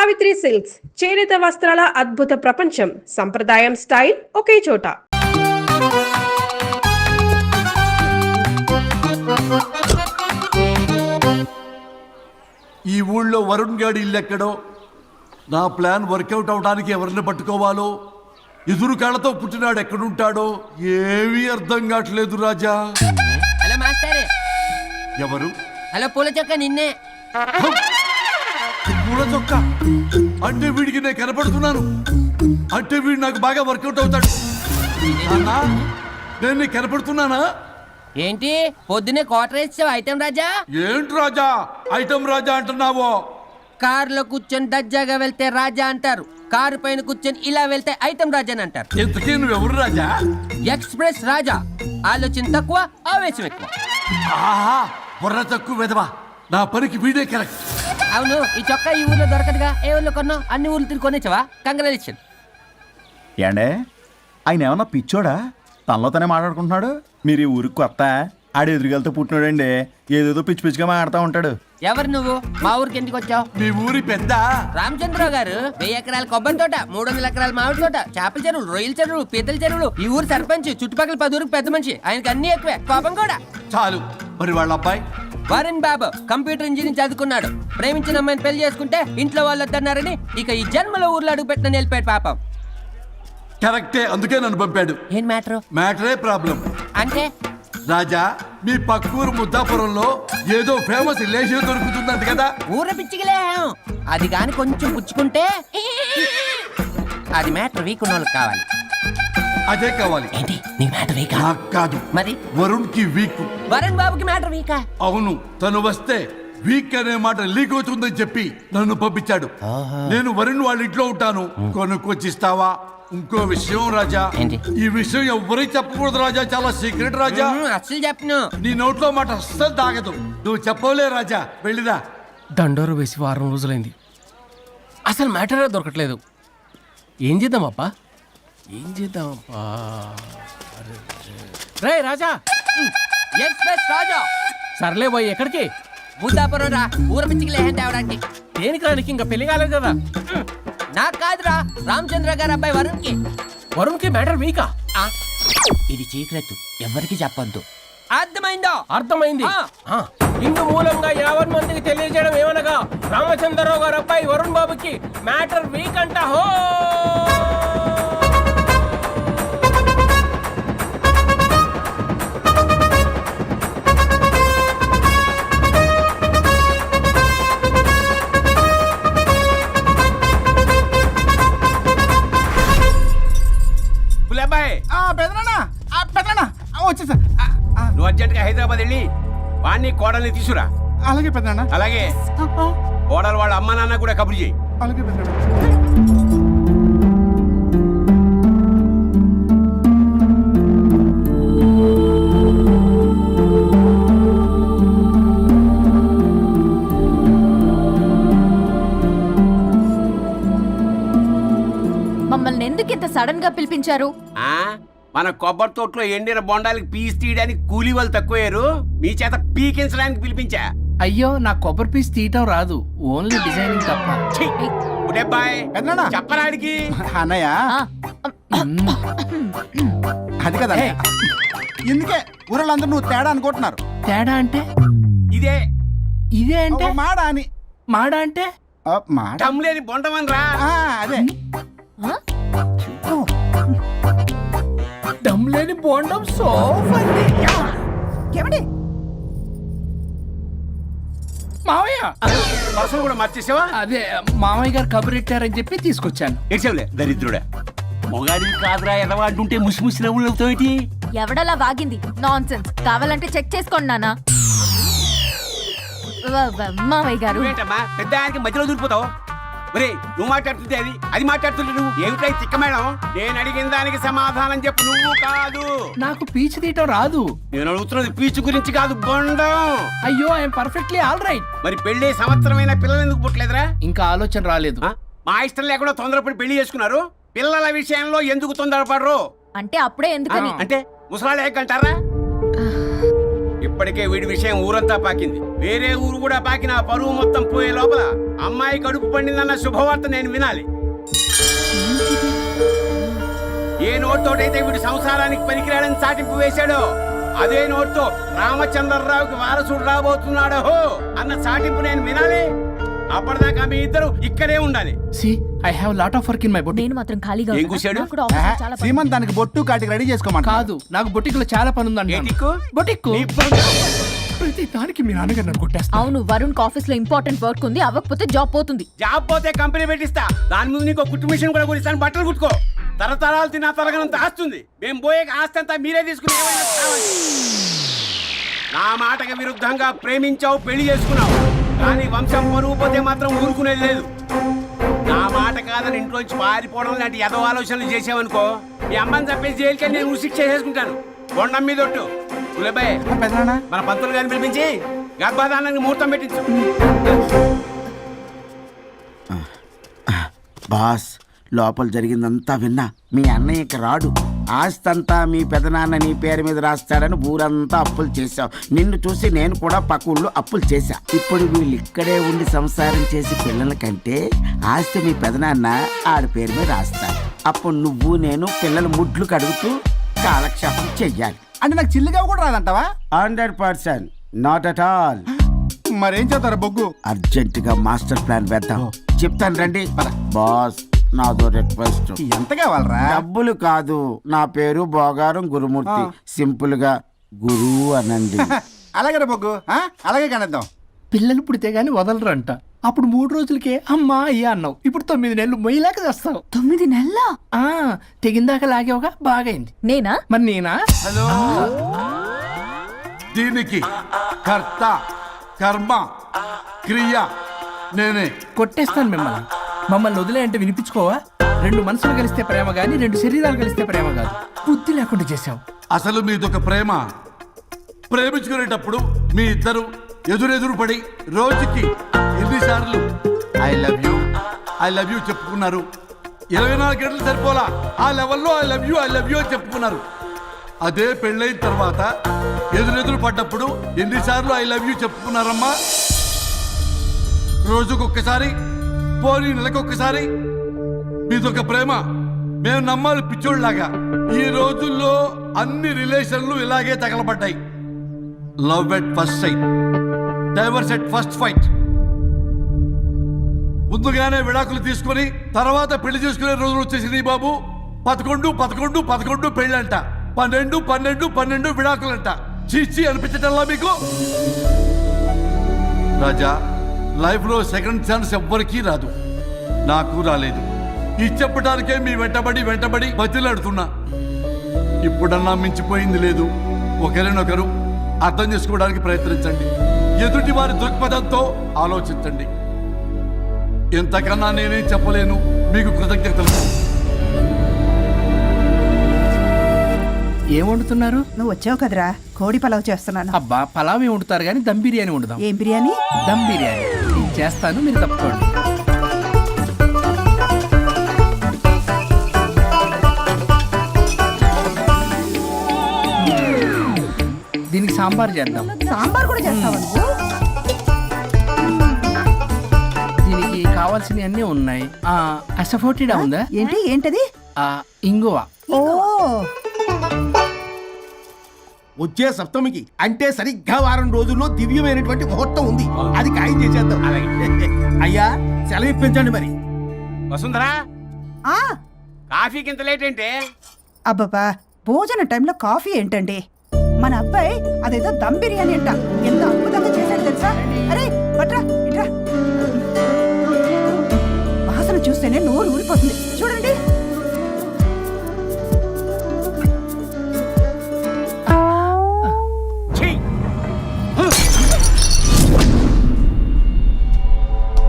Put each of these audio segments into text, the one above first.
Savitri silks చేనేత వస్త్రాల అద్భుత ప్రపంచం. సంప్రదాయం స్టైల్ ఒకే చోట. ఈ ఊళ్ళో వరుణ్ గాడి ఇల్లు ఎక్కడో, నా ప్లాన్ వర్కౌట్ అవడానికి ఎవరిని పట్టుకోవాలో, ఎదురు కాళ్ళతో పుట్టినాడు ఎక్కడుంటాడో ఏమీ అర్థం కావట్లేదు రాజా. Hello master. ఎవరు? హలో పూల చొక్క నిన్నే. పూల చొక్క అంటే వీడికి నేను కనపడుతున్నాను, అంటే వీడు నాకు బాగా వర్కౌట్ అవుతాడు. అన్నా, నేను నీకు కనపడుతున్నానా? ఏంటి పొద్దునే క్వార్టర్ ఇచ్చావు ఐటమ్ రాజా? ఏంటి రాజా ఐటమ్ రాజా అంటున్నావో? కారులో కూర్చొని దజ్జాగా వెళ్తే రాజా అంటారు, కారు పైన కూర్చొని ఇలా వెళ్తే ఐటమ్ రాజా అని అంటారు. ఇంతకీ నువ్వెవరు రాజా? ఎక్స్ప్రెస్ రాజా. ఆలోచన తక్కువ, ఆవేశం ఎక్కువ. ఆహా, బుర్ర తక్కువ వెదవా. నా పనికి వీడే కరెక్ట్. అవును, ఈ చొక్కా ఈ ఊర్లో దొరకదుగా. ఏ ఊర్లో కొన్నావు? అన్ని ఊర్లు తిరిగి కొనేచ్చావా? కంగ్రాచులేషన్. ఏండే ఆయన ఏమన్నా పిచ్చోడా? తనలో తనే మాట్లాడుకుంటున్నాడు. మీరు ఈ ఊరికి కొత్త, ఆడు ఎదురుగలతో పుట్టినాడండి. ఏదేదో పిచ్చి పిచ్చిగా మాట్లాడుతూ ఉంటాడు. ఎవరు నువ్వు? మా ఊరికి ఎందుకు వచ్చావు? మీ ఊరి పెద్ద రామచంద్రరావు గారు 1000 ఎకరాల కొబ్బరి తోట, 300 ఎకరాల మామిడి తోట, చేపల చెరువులు, రొయ్యల చెరువులు, పీతల చెరువులు. ఈ ఊరు సర్పంచ్, చుట్టుపక్కల 10 ఊరికి పెద్ద మనిషి. ఆయనకి అన్ని ఎక్కువే, కోపం కూడా. చాలు. మరి వాళ్ళ అబ్బాయి వరుణ్ బాబు కంప్యూటర్ ఇంజనీరింగ్ చదువుకున్నాడు. ప్రేమించిన అమ్మాయిని పెళ్లి చేసుకుంటే ఇంట్లో వాళ్ళు వద్దన్నారని ఇక ఈ జన్మలో ఊర్లో అడుగు పెట్టిన నిలిపాడు పాపం. కరెక్టే, అందుకే నన్ను పంపాడు. ఏం మ్యాటర్? మ్యాటరే ప్రాబ్లం. అంటే రాజా, మీ పక్కూరు ముద్దాపురంలో ఏదో ఫేమస్ రిలేషన్ దొరుకుతుందంట కదా? ఊర పిచ్చికిలే. అది కాని కొంచెం పుచ్చుకుంటే అది మ్యాటర్ వీక్ ఉన్న వాళ్ళకి కావాలి. అదే కావాలి. ఏంటి నీ మ్యాటర్ వీకా? నాకు కాదు, మరి వరుణ్ కి వీక్. వరుణ్ బాబుకి మ్యాటర్ వీకా? అవును, తను వస్తే వీక్ అనే మాట లీక్ అవుతుందని చెప్పి నన్ను పంపించాడు. నేను వరుణ్ వాళ్ళ ఇంట్లో ఉంటాను, కొనుక్కొచ్చిస్తావా? ఇంకో విషయం రాజా, ఏంటి? ఈ విషయం ఎవరికి చెప్పకూడదు రాజా, చాలా సీక్రెట్ రాజా. అస్సలు చెప్పను. నీ నోట్లో మాట అస్సలు తాగదు. నువ్వు చెప్పవలే రాజా, వెళ్ళిదా. దండోరు వేసి వారం రోజులైంది, అసలు మ్యాటరే దొరకట్లేదు. ఏం చేద్దామప్పా? ఏం చేద్దామప్పా? రే రాజా. ఎక్స్ప్రెస్ రాజా. సర్లే పోయి ఎక్కడికి? బుద్ధాపురం రా, ఊర పిచ్చికిలే తేవడానికి. దేనికి రానికి? ఇంకా పెళ్లి కాలేదు కదా. నాకు కాదురా, రామచంద్ర గారు అబ్బాయి వరుణ్ కి. వరుణ్కి మ్యాటర్ వీకా? ఇది సీక్రెట్, ఎవరికి చెప్పొద్దు. అర్థమైందో? అర్థమైంది. ఇందు మూలంగా 50 మందికి తెలియజేయడం ఏమనగా, రామచంద్రరావు గారు అబ్బాయి వరుణ్ బాబుకి మ్యాటర్ వీక్ అంట. హో వచ్చేసా. నువ్వు అర్జెంట్గా హైదరాబాద్ వెళ్ళి వాణ్ణి కోడల్ని తీసుకురా. అలాగే పెద్దనా. అలాగే కోడలు వాళ్ళ అమ్మ నాన్న కూడా కబురు చేయి. అలాగే పెద్దనా. మమ్మల్ని ఎందుకు ఇంత సడన్ గా పిలిపించారు? మన కొబ్బరి తోటలో ఎండిన బొండాలకి పీస్ తీయడానికి కూలీ వాళ్ళు తక్కువయ్యారు, మీ చేత పీకించడానికి పిలిపించా. అయ్యో, నా కొబ్బరి పీస్ తీయటం రాదు, ఓన్లీ డిజైనింగ్ తప్ప. చెప్పరాడికి. అన్నయ్య అది కదా, ఎందుకే ఊరలందరూ నువ్వు తేడా అనుకుంటున్నారు. తేడా అంటే ఇదే ఇదే అంటే మాడా అని. మాడా అంటే టమ్లేని బొండమని రా. అదే దమ్లేని బోండం సోఫండి. మావయ్య పర్సలు కూడా మార్చేసావా? అదే మామయ్య గారు కబురెట్టారని చెప్పి తీసుకొచ్చాను. ఏడ్చావులే దరిద్రుడా. మొగాడి కాదురా ఎదవా అంటుంటే ముసిముసి నవ్వులు అవుతావేటి? ఎవడలా వాగింది? నాన్సెన్స్. కావాలంటే చెక్ చేసుకోండి నాన్న. మామయ్య గారు ఏంటమ్మా పెద్ద ఆయనకి మధ్యలో దూరిపోతావు? ఒరే, నువ్వు మాట్లాడుతుంటే అది అది మాట్లాడుతుంటే నువ్వు ఏమిటై తిక్క మేడం? నేను అడిగిన దానికి సమాధానం చెప్పు, నువ్వు కాదు. నాకు పీచు తీయటం రాదు. నేను అడుగుతున్నది పీచు గురించి కాదు, బొండం. అయ్యో, ఐఎమ్ పర్ఫెక్ట్లీ ఆల్ రైట్. మరి పెళ్లి సంవత్సరమైన పిల్లలు ఎందుకు పుట్టలేదురా? ఇంకా ఆలోచన రాలేదు. మా ఇష్టం లేకుండా తొందరపడి పెళ్లి చేసుకున్నారు. పిల్లల విషయంలో ఎందుకు తొందరపడరు? అంటే అప్పుడే ఎందుకని? అంటే ముసలాళ్ళు ఏకంటారా? ఇప్పటికే వీడి విషయం ఊరంతా పాకింది. వేరే ఊరు కూడా పాకిన ఆ పరువు మొత్తం పోయే లోపల అమ్మాయి కడుపు పండిందన్న శుభవార్త నేను వినాలి. ఏ నోట్తోటైతే వీడు సంసారానికి పనికిరాడని చాటింపు వేశాడో అదే నోట్తో రామచంద్రరావుకి వారసుడు రాబోతున్నాడో అన్న చాటింపు నేను వినాలి. అప్పటిదాకా మీ ఇద్దరు ఇక్కడే ఉండాలి. I have lot of work in my boutique. నేను మాత్రం ఖాళీగా ఏం ఉన్నా. కూశాడు? నాకు కూడా ఆఫీస్లో చాలా పని. సీమన్ దానికి బొట్టు కాటికి రెడీ చేసుకోమంట. కాదు, నాకు బొటిక్ లో చాలా పని ఉందండి. ఏ టిక్కు? బొటిక్ నీ బొట్టు. ప్రతి దానికి మీ నాన్నగారు నన్ను కొట్టేస్తా. అవును, వరుణ్ ఆఫీస్ లో ఇంపార్టెంట్ వర్క్ ఉంది, అవ్వకపోతే జాబ్ పోతుంది. జాబ్ పోతే కంపెనీ పెట్టిస్తా. దాని ముందు నీకు కుట్టు మిషన్ కూడా కొనిస్తాను. బట్టలు కుట్టుకో. తరతరాలు తిన్నా తరగనంత ఆస్తుంది. మేము పోయే ఆస్తి అంతా మీరే తీసుకుని ఏమైనా కావాలి. నా మాటకి విరుద్ధంగా ప్రేమించావు, పెళ్లి చేసుకున్నావు, కానీ వంశం పరువు పోతే మాత్రం ఊరుకునేది లేదు. నా మాట కాదని ఇంట్లోంచి పారిపోవడం లాంటి ఎదో ఆలోచనలు చేసావనుకో, మీ అమ్మని చంపేసి జైలుకి నేను శిక్ష చేసుకుంటాను. కొండం మీద ఒట్టు. ఉలేబాయ్, పెద్దనా మన పంతులు గారిని పిలిపించి గర్భధానానికి ముహూర్తం పెట్టించు. బాస్, లోపల జరిగిందంతా విన్నా. మీ అన్నయ్యకి రాడు, ఆస్తంతా మీ పెదనాన్న నీ పేరు మీద రాస్తాడని ఊరంతా అప్పులు చేశావు. నిన్ను చూసి నేను కూడా పక్క ఊళ్ళో అప్పులు చేశా. ఇప్పుడు వీళ్ళు ఇక్కడే ఉండి సంసారం చేసి పిల్లల కంటే ఆస్తి మీ పెదనాన్న ఆడి పేరు మీద రాస్తాడు. అప్పుడు నువ్వు నేను పిల్లల ముడ్లు కడుగుతూ కాలక్షేపం చెయ్యాలి. అంటే నాకు చిల్లిగా కూడా రాదంటావా? 100%, నాట్ అట్ ఆల్. మరేం చేస్తారా బొగ్గు? అర్జెంటుగా మాస్టర్ ప్లాన్ వేద్దాం. చెప్తాను రండి. బాస్, నాదో రిక్వెస్ట్. ఎంత కావాలరా? డబ్బులు కాదు, నా పేరు బోగారం గురుమూర్తి. సింపుల్ గా గురు అనండి. అలాగే బొగ్గు, అలాగే కనేద్దాం. పిల్లలు పుడితే గానీ వదలరంట. అప్పుడు 3 రోజులకే అమ్మా అయ్యా అన్నావు. ఇప్పుడు 9 నెలలు మొయ్యలాగా చేస్తావు. 9 నెలల తెగిందాక లాగేవగా బాగైంది. నేనా? మరి నేనా? హలో, దీనికి కర్త కర్మ క్రియ నేనే. కొట్టేస్తాను మిమ్మల్ని. మమ్మల్ని వదిలే అంటే వినిపించుకోవా? 2 మనసులు కలిస్తే ప్రేమ గాని 2 శరీరాలు కలిస్తే ప్రేమ కాదు. బుద్ధి లేకుండా చేసావు. అసలు మీదొక ప్రేమ. ప్రేమించుకునేటప్పుడు మీ ఇద్దరు ఎదురెదురు పడి రోజుకి ఎన్నిసార్లు ఐ లవ్ యూ చెప్పుకున్నారు? 24 గంటలు సరిపోలా. ఆ లెవెల్లో ఐ లవ్ యూ అని చెప్పుకున్నారు. అదే పెళ్ళైన తర్వాత ఎదురెదురు పడ్డప్పుడు ఎన్నిసార్లు ఐ లవ్ యూ చెప్పుకున్నారమ్మా? రోజుకొక్కసారి, పోనీ నెలకొక్కసారి. మీదొక ప్రేమ. మేము నమ్మాలి పిచ్చోళ్ళలాగా. ఈ రోజుల్లో అన్ని రిలేషన్లు ఇలాగే తగలబడ్డాయి. Love at first sight, divorce at first fight. ముందుగానే విడాకులు తీసుకొని తర్వాత పెళ్లి చేసుకునే రోజులు వచ్చేసింది బాబు. 11 పెళ్ళంట, 12 విడాకులంట. చీచి అనిపించటల్లా మీకు? రాజా, లైఫ్ లో సెకండ్ ఛాన్స్ ఎవ్వరికీ రాదు. నాకు రాలేదు. ఇది చెప్పడానికే మీ వెంటబడి బతిలాడుతున్నా. ఇప్పుడన్నా మించిపోయింది లేదు. ఒకరినొకరు అర్థం చేసుకోవడానికి ప్రయత్నించండి. ఎదుటి వారి దృక్పథంతో ఆలోచించండి. ఎంతకన్నా నేనేం చెప్పలేను. మీకు కృతజ్ఞతలు. ఏం వండుతున్నారు? నువ్వు వచ్చావు కదరా, కోడి పలావ్ చేస్తున్నాను. అబ్బా, పలావ్ ఏం వండుతారు కానీ దమ్ బిర్యానీ వండుదాం. ఏం బిర్యానీ? దమ్ బిర్యానీ నేను చేస్తాను, మీరు తప్పుకోండి. దీనికి సాంబార్ చేద్దాం. సాంబార్ కూడా చేస్తావా నువ్వు? దీనికి కావాల్సినవి అన్నీ ఉన్నాయి. అసఫోటిడా ఉందా? ఏంటది? ఇంగువ. ఓ, వచ్చే సప్తమికి అంటే సరిగ్గా వారం రోజుల్లో దివ్యమైనటువంటి ముహూర్తం ఉంది. అది ఖాయం చేసేద్దాం. అయ్యా, సెలవు ఇప్పించండి మరి. వసుంధరా, ఆ, కాఫీకి ఇంత లేట్ ఏంటే? అబ్బబ్బా, భోజన టైంలో కాఫీ ఏంటండి? మన అబ్బాయి అదేదో దమ్ బిర్యానీ అంట, ఎంత అద్భుతంగా చేశాడు తెలుసా? అరే పట్రా, ఇట్రా. వాసన చూస్తేనే నోరు ఊరిపోతుంది. చూడండి.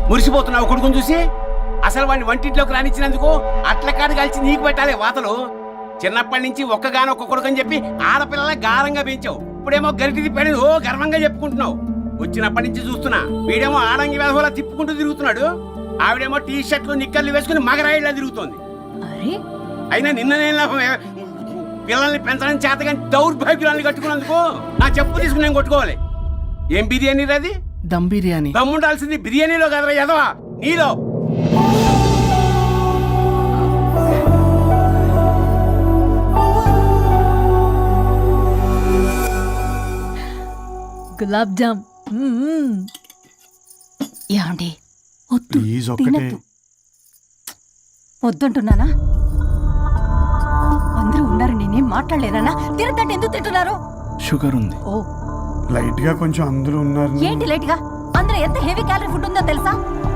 మురిసిపోతున్నావు కొడుకుని చూసి? అసలు వాడిని వంటింట్లోకి రానిచ్చినందుకు అట్ల కాడు కలిసి నీకు పెట్టాలి వాతలు. చిన్నప్పటి నుంచి ఒక్కగానొక్క కొడుకు అని చెప్పి ఆడపిల్లల గారంగా పెంచావు. ఇప్పుడేమో గరిటి తిప్పాడు ఓ గర్వంగా చెప్పుకుంటున్నావు. వచ్చినప్పటి నుంచి చూస్తున్నా, వీడేమో ఆడంగి వేధవలా తిప్పుకుంటూ తిరుగుతున్నాడు. ఆవిడేమో టీ షర్ట్లు నిక్కర్లు వేసుకుని మగరాయిలా తిరుగుతోంది. అరే, అయినా నిన్న నేను లాభం. పిల్లల్ని పెంచడం చేత కానీ దౌర్భాగ్యురాల్ని కట్టుకున్నందుకు నా చెప్పు తీసుకుని నేను కొట్టుకోవాలి. ఏం బిర్యానీ అది? దమ్ బిర్యానీ. దమ్ముండాల్సింది బిర్యానీలో కదరా ఎదవా, నీలో. గులాబ్ జామ్. ఏమండి వద్దు, ప్లీజ్ ఒక్కటే. తినొద్దు. వద్దంటున్నానా? అందరూ ఉన్నారు, నేనేం మాట్లాడలేనా? తినదంటే ఎందుకు తింటున్నారు? షుగర్ ఉంది. ఓ లైట్ గా కొంచెం అందరూ ఉన్నారు. ఏంటి లేట్ గా? అందులో ఎంత హెవీ క్యాలరీ ఫుడ్ ఉందో తెలుసా?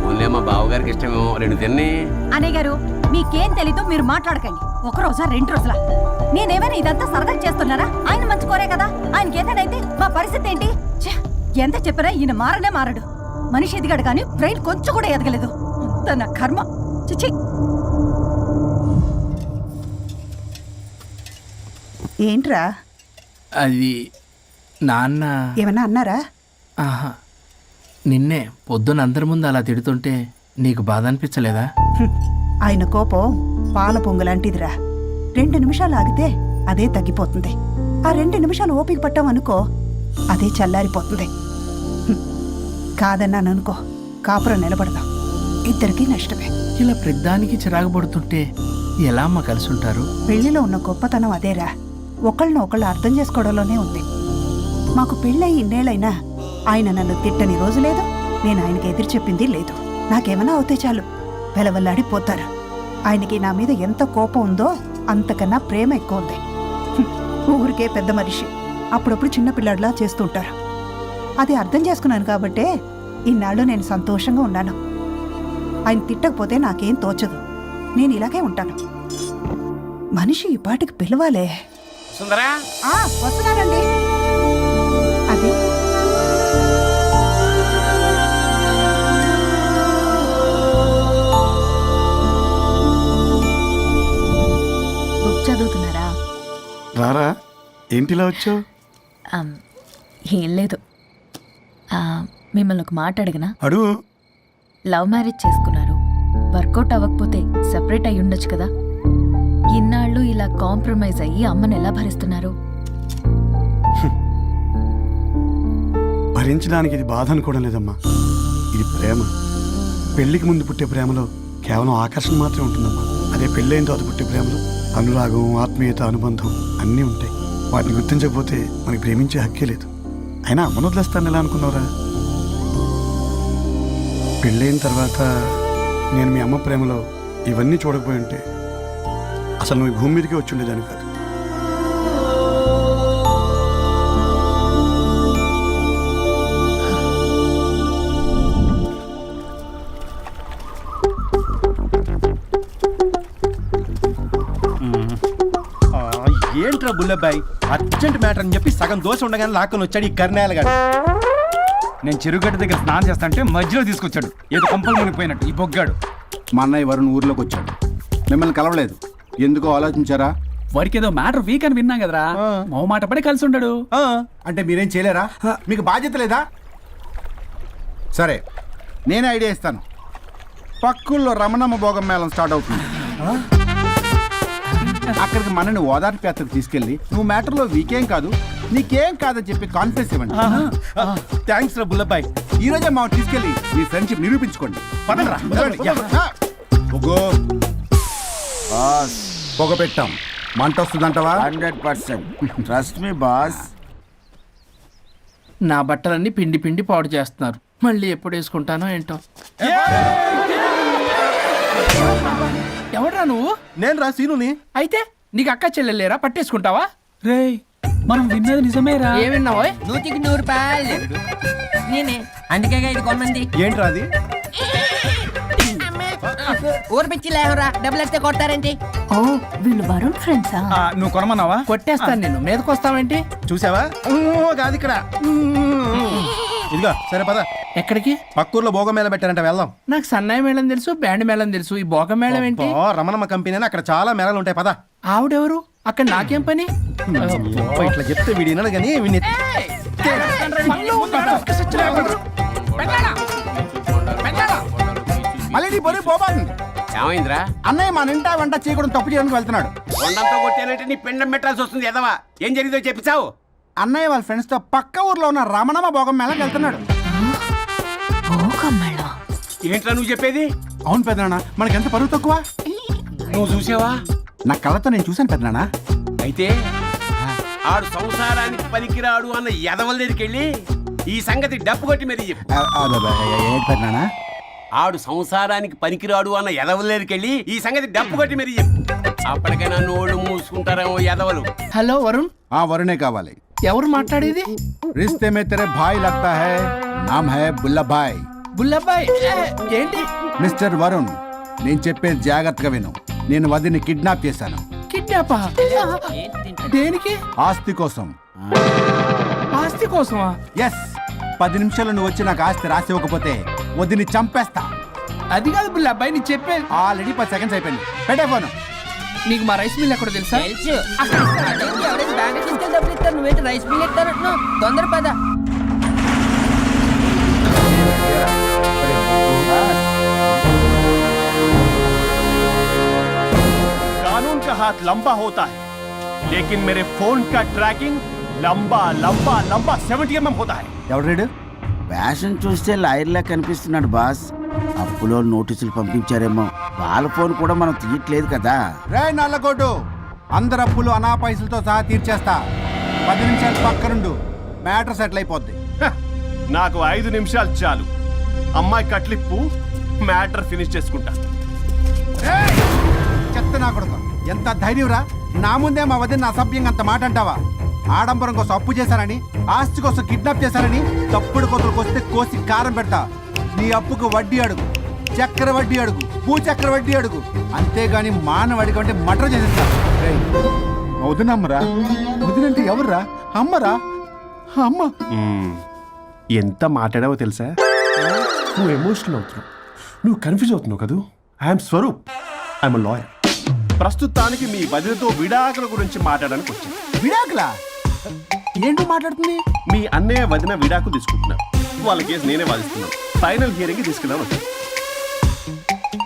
ఓన్లీ మా బావగారికి ఇష్టమేమో, 2 తిన్ని. అన్నయ్య గారు, మీకేం తెలీదు, మీరు మాట్లాడకండి. 1 రోజా 2 రోజులా? నేనేమైనా ఇదంతా సరదా చేస్తున్నారా? ఆయన మంచి కోరే కదా. ఆయనకి ఏదైతే మా పరిస్థితి ఏంటి? ఛే, ఎంత చెప్పినా ఈయన మారనే మారడు. మనిషి ఎదిగాడు కానీ బ్రెయిన్ కొంచెం కూడా ఎదగలేదు. అంత నా కర్మ. చిచి. ఏంట్రా? అది నాన్న. ఏమన్నా అన్నారా? ఆహా, నిన్నే పొద్దున అందరి ముందు అలా తిడుతుంటే నీకు బాధ అనిపించలేదా? ఆయన కోపం పాల పొంగులాంటిదిరా. 2 నిమిషాలు ఆగితే అదే తగ్గిపోతుంది. ఆ 2 నిమిషాలు ఓపిక పట్టామనుకో, అదే చల్లారిపోతుంది. కాదన్నాననుకో, కాపురం నిలబడదాం. ఇద్దరికీ నష్టమే. ఇలా ప్రతిదానికి చిరాకు పడుతుంటే ఎలా అమ్మ కలిసి ఉంటారు? పెళ్లిలో ఉన్న గొప్పతనం అదేరా. ఒకళ్ళని ఒకళ్ళు అర్థం చేసుకోవడంలోనే ఉంది. మాకు పెళ్ళయి ఇన్నేళ్ళైనా ఆయన నన్ను తిట్టని రోజు లేదు, నేను ఆయనకి ఎదురు చెప్పింది లేదు. నాకేమైనా అవుతే చాలు వెలవల్లాడిపోతారు. ఆయనకి నా మీద ఎంత కోపం ఉందో అంతకన్నా ప్రేమ ఎక్కువ ఉంది. ఊరికే పెద్ద మనిషి, అప్పుడప్పుడు చిన్నపిల్లాడిలా చేస్తుంటారు. అది అర్థం చేసుకున్నాను కాబట్టే ఇన్నాళ్ళు నేను సంతోషంగా ఉన్నాను. ఆయన తిట్టకపోతే నాకేం తోచదు. నేను ఇలాగే ఉంటాను. మనిషి ఈ పాటికి పిలవాలే. సుందరా, వస్తున్నానండి. అది బుక్ చదువుతున్నారా? రారా, ఏంటిలా వచ్చావు? ఏం లేదు, మిమ్మల్ని ఒక మాట అడిగినా? అడుగు. లవ్ మ్యారేజ్ చేసుకున్నారు, వర్కౌట్ అవ్వకపోతే సెపరేట్ అయ్యి ఉండొచ్చు కదా. ఇన్నాళ్ళు ఇలా కాంప్రమైజ్ అయ్యి అమ్మని ఎలా భరిస్తున్నారు? భరించడానికి ఇది బాధ అనుకోవడం లేదమ్మా, ఇది ప్రేమ. పెళ్లికి ముందు పుట్టే ప్రేమలో కేవలం ఆకర్షణ మాత్రమే ఉంటుందమ్మా. అదే పెళ్ళైన తర్వాత పుట్టే ప్రేమలో అనురాగం, ఆత్మీయత, అనుబంధం అన్నీ ఉంటాయి. వాటిని గుర్తించకపోతే మనకి ప్రేమించే హక్కే లేదు. అయినా అమ్మను వదిలేస్తాను ఎలా అనుకున్నావురా? పెళ్ళైన తర్వాత నేను మీ అమ్మ ప్రేమలో ఇవన్నీ చూడకపోయి ఉంటే అసలు నువ్వు ఈ భూమి మీదకే వచ్చి ఉండేదాన్ని కాదు. ఏంట్రా బుల్లబ్బాయ్, అర్జెంట్ మ్యాటర్ అని చెప్పి సగం దోశ ఉండగానే లాక్కొని వచ్చాడు ఈ కర్ణాలగాడు. నేను చెరుగడ్డ దగ్గర స్నానం చేస్తాంటే మధ్యలో తీసుకొచ్చాడు, ఏదో కంపలు మునిగిపోయినట్టు ఈ బొగ్గాడు. మా అన్నయ్య వరుణ్ ఊర్లోకి వచ్చాడు, మిమ్మల్ని కలవలేదు. ఎందుకో ఆలోచించారా? వారికి ఏదో మ్యాటర్ వీక్ అని విన్నాం కదరా, మో మాట పడి కలిసి ఉంటాడు. అంటే మీరేం చేయలేరా? మీకు బాధ్యత లేదా? సరే, నేనే ఐడియా ఇస్తాను. పక్కుల్లో రమణమ్మ భోగం మేళం స్టార్ట్ అవుతుంది. అక్కడికి మనని ఓదార్పు యాత్రకు తీసుకెళ్ళి నువ్వు మ్యాటర్లో వీకేం కాదు, నీకేం కాదని చెప్పి కాన్ఫిడెన్స్ ఇవ్వండి. థ్యాంక్స్ రా బుల్లబ్బాయ్. ఈ రోజే మా తీసుకెళ్ళి మీ ఫ్రెండ్షిప్ నిరూపించుకోండి. పదండ్రా. పొగ పెట్టాం, మంట వస్తుందంటవా? 100%. Trust me boss. నా బట్టలన్నీ పిండి పిండి పాడు చేస్తున్నారు. మళ్ళీ ఎప్పుడు వేసుకుంటానో ఏంటో. ఎవడ్రా నువ్వు? నేను రా సీనుని. అయితే నీకు అక్క చెల్లెలేరా, పట్టేసుకుంటావా? రేయ్, మనం విన్నది నిజమేరా? ఏమిన్నావో? 100కి 100 రూపాయలు నేనే, అందుకే ఇది కొమ్మంది. ఏంట్రా అది? ఊరు పిచ్చి లేవరా, డబ్బులు వస్తే కొడతారేంటి? ఓ, వీళ్ళు వరుణ్ ఫ్రెండ్సా? నువ్వు కొనమన్నావా? కొట్టేస్తాను నేను. మీదకొస్తావేంటి? చూసావా? కాదు ఇక్కడ. ఇదిగో సరే పద. ఎక్కడికి? పక్కూర్లో భోగం మేళ పెట్టారంట, వెళ్దాం. నాకు సన్నాయి మేళం తెలుసు, బ్యాండ్ మేళం తెలుసు, ఈ బోగ మేళం ఏంటి? రమణమ్మ కంపెనీ అని అక్కడ చాలా మేళలు ఉంటాయి, పద. ఆవిడెవరు? అక్కడ నాకేం పని? ఇట్లా చెప్తే వీడి వినడు కానీ వీడిని మళ్ళీ నీ బరువు పోబాకు. ఏమైందిరా? అన్నయ్య మన ఇంటా వెంట చీకడం తప్పు చేయడానికి వెళ్తున్నాడు. కొండంతో కొట్టానంటే నీ పిండం పెట్టాల్సి వస్తుంది ఎదవా. ఏం జరిగిందో చెప్పిచావు. అన్నయ్య వాళ్ళ ఫ్రెండ్స్ తో పక్క ఊర్లో ఉన్న రమణమ్మ భోగం మేళకి వెళ్తున్నాడు. ఏంట్రా నువ్వు చెప్పేది? అవును పెద్దనాన్న, మనకి ఎంత పరువు తక్కువ. నువ్వు చూసావా? నా కళ్ళతో నేను చూశాను పెద్దనాన్న. అయితే ఆడు సంసారానికి పనికిరాడు అన్న ఎదవల దగ్గరికి వెళ్ళి ఈ సంగతి డప్పు కొట్టి మరీ చెప్పు. ఏంటి పెద్దనాన్న? ఆడు సంసారానికి పనికిరాడు అన్న ఎదవల దగ్గరికి వెళ్ళి ఈ సంగతి డప్పు కొట్టి మరీ చెప్పు. అప్పటికైనా నోళ్ళు మూసుకుంటారేమో ఎదవలు. హలో వరుణ్. వరుణే కావాలి. ఎవరు మాట్లాడేది? రిస్తే మే తెరే భాయ్ లగ్తా హై, నామ్ హై బుల్లభాయ్. బుల్లభాయ్ ఏంటి? మిస్టర్ వరుణ్, నేను చెప్పేది జాగ్రత్తగా విను. నేను వదిని కిడ్నాప్ చేశాను. కిడ్నాపా? దేనికి? ఆస్తి కోసం. ఆస్తి కోసమా? ఎస్. 10 నిమిషాలు నువ్వు వచ్చి నాకు ఆస్తి రాసి ఇవ్వకపోతే వదిని చంపేస్తా. అది కాదు బుల్లబ్బాయి, నీ చెప్పేది. ఆల్రెడీ 10 సెకండ్స్ అయిపోయింది. పెట్టే ఫోన్. నీకు మా రైస్ మిల్ ఎక్కడ తెలుసా? తెలుసు. ఎవరైనా బ్యాంక్ తీసుకెళ్ళి డబ్బులు ఇస్తారు, నువ్వేంటి రైస్ బిల్ ఇస్తానంటున్నావు? తొందర పద. कानून का हाथ लंबा होता है, लेकिन मेरे फोन का ट्रैकिंग लंबा लंबा लंबा 70 mm होता है. ఎవడు? ఫ్యాషన్ చూస్తే లాయర్లా కనిపిస్తున్నాడు బాస్. అప్పులో నోటీసులు పంపించారేమో. వాళ్ళ ఫోన్ కూడా మనం తీయట్లేదు కదా. రే నల్లకోటు, అందరు అప్పులు అనా పైసలతో సహా తీర్చేస్తా. 10 నిమిషాలు పక్కనుండు, మ్యాటర్ సెటిల్ అయిపోద్ది. నాకు 5 నిమిషాలు చాలు. అమ్మాయి కట్లిప్పు, మ్యాటర్ ఫినిష్ చేసుకుంటా. చెత్త నా కొడుకు, ఎంత ధైర్యంరా! నా ముందే మా వదిన అసభ్యంగా అంత మాట అంటావా? ఆడంబరం కోసం అప్పు చేశారని, ఆస్తి కోసం కిడ్నాప్ చేశారని తప్పుడు కొతులకు వస్తే కోసి కారం పెడతా. నీ అప్పుకు వడ్డీ అడుగు, చక్కెర వడ్డీ అడుగు, భూచక్ర వడ్డీ అడుగు. అంతేగాని మానవ అంటే మటర్ చేసేస్తా. వదినమ్మరా? వదినంటే ఎవర్రా? అమ్మరా? అమ్మ. ఎంత మాట్లాడావో తెలుసా? నువ్వు ఎమోషనల్ అవుతున్నావు, నువ్వు కన్ఫ్యూజ్ అవుతున్నావు కదూ. I'm Swaroop, I'm lawyer. ప్రస్తుతానికి మీ వదినతో విడాకుల గురించి మాట్లాడడానికి వచ్చాను. విడాకులా? ఏంటో మాట్లాడుతుంది? మీ అన్నయ్య వదిన విడాకులు తీసుకుంటున్నారు. వాళ్ళ కేసు నేనే వాదిస్తున్నాను. ఫైనల్ హియరింగ్ తీసుకెళ్ళాను వచ్చాను.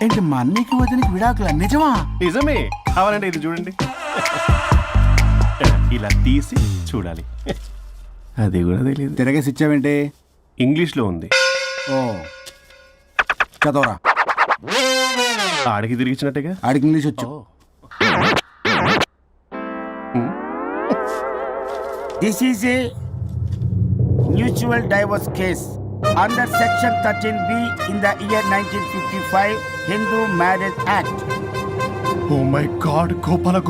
ఏంటి మా అన్నయ్యకి వదినకి విడాకులా? నిజమా? నిజమే. కావాలంటే ఇది చూడండి. ఇలా తీసి చూడాలి. అది కూడా తెలియదు. తిరగేసి ఇచ్చావేంటి? ఇంగ్లీష్లో ఉంది. ఓ చదవరా. ఆడికి తిరిగిచ్చినట్టుగా. ఆడికి ఇంగ్లీష్ వచ్చు. This is a mutual divorce case under section 13B in the year 1955 Hindu Marriage Act. Oh my God, Gopala.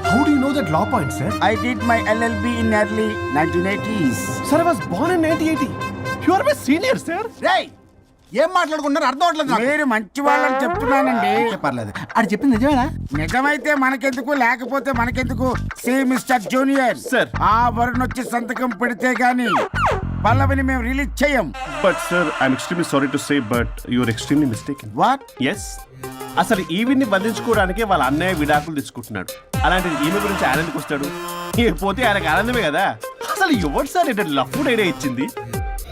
How do you know that law point, sir? I did my LLB in early 1980s. Sir, I was born in 1980. You are my senior, sir. రేయ్, ఏం మాట్లాడుకుంటున్నారు అర్థం అవట్లేదు నాకు. మీరు మంచి వాళ్ళని చెప్తున్నానండి. పర్లేదు. ఆడు చెప్పింది నిజమేనా? నిజమైతే మనకెందుకు, లేకపోతే మనకెందుకు? See mister junior, sir. ఆ వరుణ్ వచ్చి సంతకం పెడితే గాని పల్లవిని మేము రిలీజ్ చేయం. But sir, I'm extremely sorry to say, but you are extremely mistaken. What? Yes. అసలు ఈవిడ్ని బంధించుకోవడానికే వాళ్ళ అన్నయ్య విడాకులు తీసుకుంటున్నాడు. అలాంటిది ఈమె గురించి ఆయన ఎందుకు వస్తాడు? పోతే ఆయనకు ఆనందమే కదా. అసలు ఎవరు సార్ ఏంటంటే లఫ్డ్ ఐడియా ఇచ్చింది?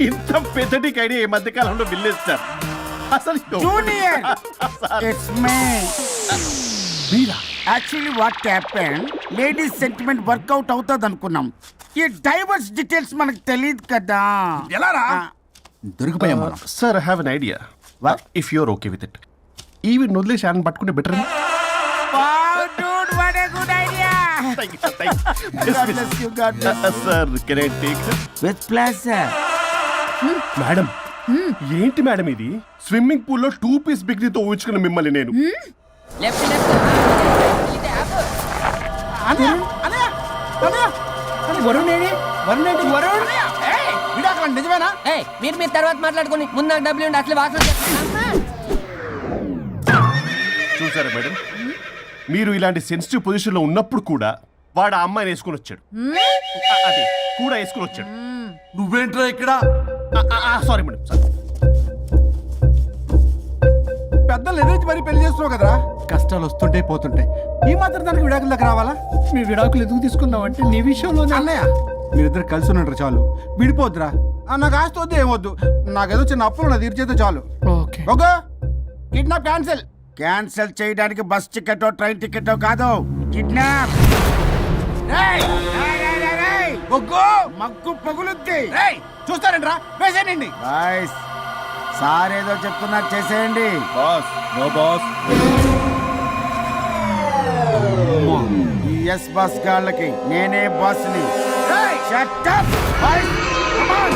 ఇంత పెద్దటికి ఐడియా ఈ మధ్య కాలంలో విల్లేస్తారు. అసలు జూనియర్, ఇట్స్ మీ. మీరా? Actually what happen, ladies sentiment work out అవుతుంది అనుకున్నాం. ఈ డైవర్స్ డీటెయిల్స్ మనకు తెలియదు కదా. ఎలా రా? దొరికిపోయాం మనం. Sir, I have an idea. What? If you're okay with it, ఈవిడ్ని వదిలేసి ఆయన పట్టుకుంటే better. Wow, dude, what a good idea. God bless you, God bless you. Sir, can I take? With pleasure. Madam, ఏంటి madam ఇది? Swimming pool లో 2 piece బిగ్నీతో ఊహించుకున్న మిమ్మల్ని నేను. Left ఇది ఆపు. వరుణ్ ఏడి? వరుణ్ ఏంటి? వరుణ్ విడాకులా? నిజమేనా? ఏయ్, మీరు తర్వాత మాట్లాడుకుని ముందు నాకు డబ్బులు ఉండి అసలు వాసన చూసారా మేడం, మీరు ఇలాంటి సెన్సిటివ్ పొజిషన్ లో ఉన్నప్పుడు కూడా వాడు ఆ అమ్మాయిని వేసుకుని వచ్చాడు. అదే కూడా వేసుకుని వచ్చాడు. నువ్వేంట్రా ఇక్కడ? Sorry madam, sorry. పెద్దలు ఎదురు మరి పెళ్లి చేస్తున్నావు కదరా. కష్టాలు వస్తుంటే పోతుంటాయి. ఈ మాత్రం దానికి విడాకుల దగ్గర రావాలా? మీ విడాకులు ఎందుకు తీసుకున్నావు అంటే నీ విషయంలో అన్నయ్య, మీరిద్దరు కలిసి ఉన్నట్టు చాలు, విడిపోద్దురా. నాకు ఆస్తి వద్దు, ఏమొద్దు. నాకేదో చిన్న అప్పులు నా తీర్చేస్తే చాలు. Okay. Okay, kidnap cancel. Cancel చేయడానికి బస్ టికెటో ట్రైన్ టికెటో కాదు, కిడ్నాప్. మగ్గు పగులుద్ది. చూస్తారండి రా, వేసేయండి. బాయ్స్, సార్ ఏదో చెప్తున్నారు, చేసేయండి. Boss no boss. ఈ ఎస్ బస్ గాళ్ళకి నేనే బాస్ని. Shut up, boys. Come on.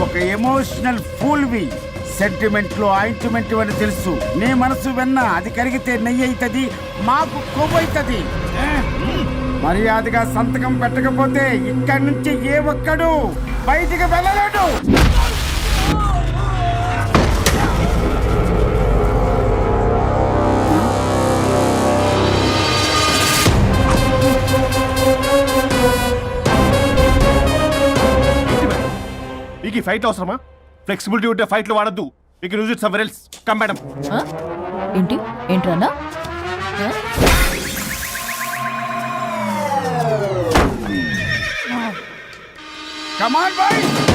ఒక ఎమోషనల్ ఫూల్వి, సెంటిమెంట్ లో ఆయింట్మెంట్ అని తెలుసు. నీ మనసు వెన్న, అది కరిగితే నెయ్యి అవుతుంది, మాకు కొవ్వు అవుతుంది. మర్యాదగా సంతకం పెట్టకపోతే ఇక్కడి నుంచి ఏ ఒక్కడు బయటికి వెళ్ళలేడు. మీకు ఈ ఫైట్ అవసరమా? ఫ్లెక్సిబిలిటీ ఉంటే ఫైట్లు వాడద్దు. మీకు use it somewhere else. Come madam. ఏంటి ఏంట్రన్నా? Come on, boys.